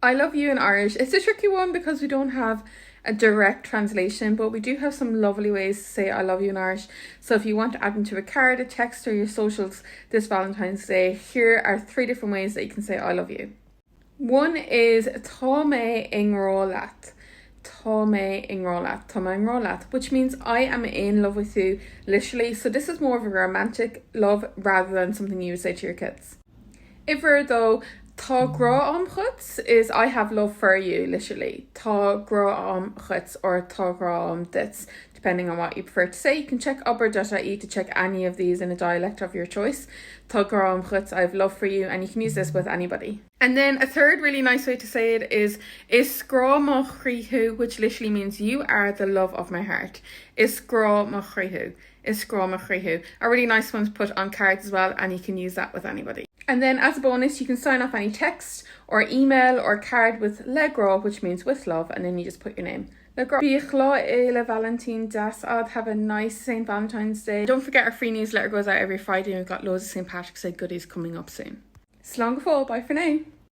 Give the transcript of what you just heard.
I love you in Irish. It's a tricky one because we don't have a direct translation, but we do have some lovely ways to say I love you in Irish. So if you want to add them to a card, a text, or your socials this Valentine's Day, here are 3 different ways that you can say I love you. One is tá mé in rólat. Tá mé in rólat. Tá mé in rólat, which means I am in love with you, literally. So this is more of a romantic love rather than something you would say to your kids. If we're though, tá grá am chuts is I have love for you, literally. Tá grá am chuts or tá grá am dits, depending on what you prefer to say. You can check obair.ie to check any of these in a dialect of your choice. Tá grá am chuts, I have love for you, and you can use this with anybody. And then a third really nice way to say it is grá mo chríthú, which literally means you are the love of my heart. Grá mo chríthú. Grá mo chríthú. A really nice one to put on cards as well, and you can use that with anybody. And then as a bonus, you can sign off any text or email or card with le grá, which means with love, and then you just put your name. Le grá. Fhéile Vailintín das ad. Have a nice St. Valentine's Day. Don't forget our free newsletter goes out every Friday, and we've got loads of St. Patrick's Day goodies coming up soon. Slán go fóill, bye for now.